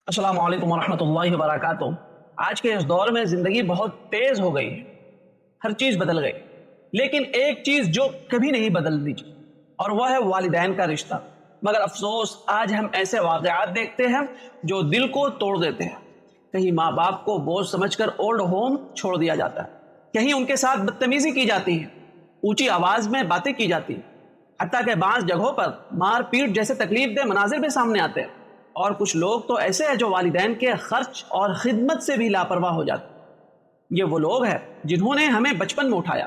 السلام علیکم ورحمۃ اللہ وبرکاتہ۔ آج کے اس دور میں زندگی بہت تیز ہو گئی ہے، ہر چیز بدل گئی، لیکن ایک چیز جو کبھی نہیں بدلتی اور وہ ہے والدین کا رشتہ۔ مگر افسوس آج ہم ایسے واقعات دیکھتے ہیں جو دل کو توڑ دیتے ہیں۔ کہیں ماں باپ کو بوجھ سمجھ کر اولڈ ہوم چھوڑ دیا جاتا ہے، کہیں ان کے ساتھ بدتمیزی کی جاتی ہے، اونچی آواز میں باتیں کی جاتی ہیں، حتیٰ کہ بعض جگہوں پر مار پیٹ جیسے تکلیف دہ مناظر بھی سامنے آتے ہیں۔ اور کچھ لوگ تو ایسے ہیں جو والدین کے خرچ اور خدمت سے بھی لاپرواہ ہو جاتے ہیں۔ یہ وہ لوگ ہیں جنہوں نے ہمیں بچپن میں اٹھایا،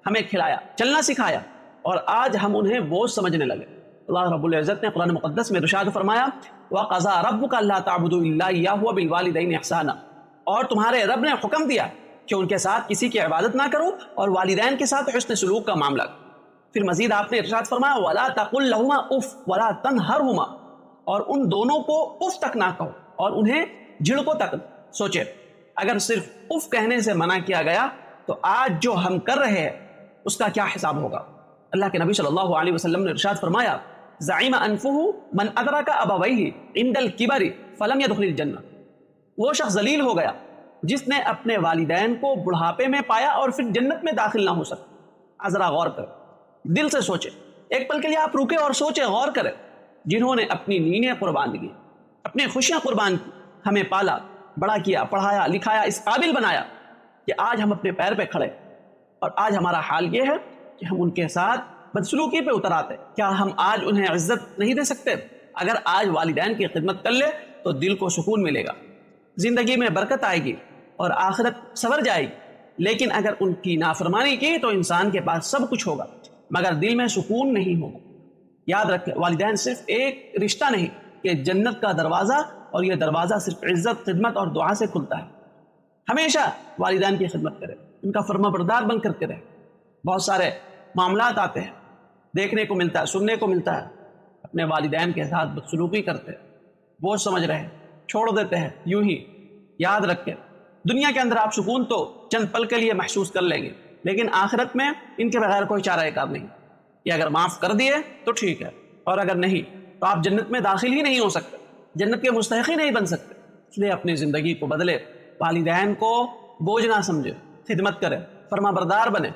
ہمیں کھلایا، چلنا سکھایا، اور آج ہم انہیں بوجھ سمجھنے لگے۔ اللہ رب العزت نے قرآن مقدس میں ارشاد فرمایا وَقَضَىٰ رَبُّكَ أَلَّا تَعْبُدُوا إِلَّا إِيَّاهُ وَبِالْوَالِدَيْنِ إِحْسَانًا، اور تمہارے رب نے حکم دیا کہ ان کے ساتھ کسی کی عبادت نہ کرو اور والدین کے ساتھ حسن سلوک کا معاملہ کرو۔ پھر مزید آپ نے ارشاد فرمایا وَلَا تَقُلْ لَهُمَا أُفٍّ وَلَا تَنْهَرْهُمَا، اور ان دونوں کو اف تک نہ کہو اور انہیں جھڑکو تک سوچے۔ اگر صرف اف کہنے سے منع کیا گیا تو آج جو ہم کر رہے ہیں اس کا کیا حساب ہوگا؟ اللہ کے نبی صلی اللہ علیہ وسلم نے ارشاد فرمایا زعیم انفہ من ادرک ابویہ عند الکبر فلم يدخل الجنہ، وہ شخص ذلیل ہو گیا جس نے اپنے والدین کو بڑھاپے میں پایا اور پھر جنت میں داخل نہ ہو سکا۔ ذرا غور کریں، دل سے سوچیں، ایک پل کے لیے آپ رکے اور سوچیں، غور کریں۔ جنہوں نے اپنی نیندیں قربان کی، اپنی خوشیاں قربان کی، ہمیں پالا، بڑا کیا، پڑھایا، لکھایا، اس قابل بنایا کہ آج ہم اپنے پیر پہ کھڑے، اور آج ہمارا حال یہ ہے کہ ہم ان کے ساتھ بدسلوکی پہ اتر آتے۔ کیا ہم آج انہیں عزت نہیں دے سکتے؟ اگر آج والدین کی خدمت کر لے تو دل کو سکون ملے گا، زندگی میں برکت آئے گی اور آخرت سنور جائے گی۔ لیکن اگر ان کی نافرمانی کی تو انسان کے پاس سب کچھ ہوگا مگر دل میں سکون نہیں ہوگا۔ یاد رکھیں، والدین صرف ایک رشتہ نہیں، یہ جنت کا دروازہ، اور یہ دروازہ صرف عزت، خدمت اور دعا سے کھلتا ہے۔ ہمیشہ والدین کی خدمت کریں، ان کا فرما بردار بن کر کے رہیں۔ بہت سارے معاملات آتے ہیں، دیکھنے کو ملتا ہے، سننے کو ملتا ہے، اپنے والدین کے ساتھ بدسلوکی کرتے ہیں، بوجھ سمجھ رہے ہیں، چھوڑ دیتے ہیں یوں ہی۔ یاد رکھیں، دنیا کے اندر آپ سکون تو چند پل کے لیے محسوس کر لیں گے، لیکن آخرت میں ان کے بغیر کوئی چارہ کار نہیں۔ یہ اگر معاف کر دیے تو ٹھیک ہے، اور اگر نہیں تو آپ جنت میں داخل ہی نہیں ہو سکتے، جنت کے مستحق ہی نہیں بن سکتے۔ اس لیے اپنی زندگی کو بدلے، والدین کو بوجھ نہ سمجھے، خدمت کرے، فرما بردار بنے۔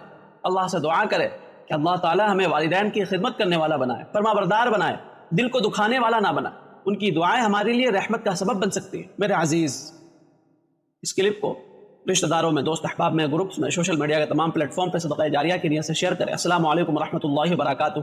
اللہ سے دعا کرے کہ اللہ تعالی ہمیں والدین کی خدمت کرنے والا بنائے، فرما بردار بنائے، دل کو دکھانے والا نہ بنائے۔ ان کی دعائیں ہمارے لیے رحمت کا سبب بن سکتی ہیں۔ میرے عزیز، اس کلپ کو رشتہ داروں میں، دوست احباب میں، گروپس میں، سوشل میڈیا کے تمام پلیٹ فارم پہ صدقہ جاریہ کے لیے سے شیئر کریں۔ السلام علیکم ورحمۃ اللہ وبرکاتہ۔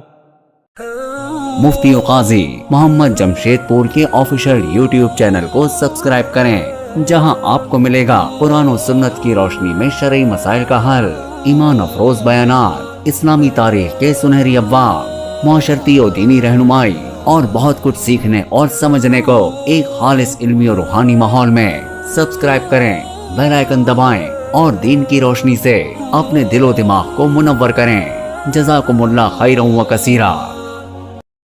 مفتی و قاضی محمد جمشید پور کے آفیشیل یوٹیوب چینل کو سبسکرائب کریں، جہاں آپ کو ملے گا قرآن و سنت کی روشنی میں شرعی مسائل کا حل، ایمان افروز بیانات، اسلامی تاریخ کے سنہری ابواب، معاشرتی و دینی رہنمائی، اور بہت کچھ سیکھنے اور سمجھنے کو ایک خالص علمی اور روحانی ماحول میں۔ سبسکرائب کریں، بیل آئیکن دبائیں، اور دین کی روشنی سے اپنے دل و دماغ کو منور کریں۔ جزاکم اللہ خیرا و کثیرا۔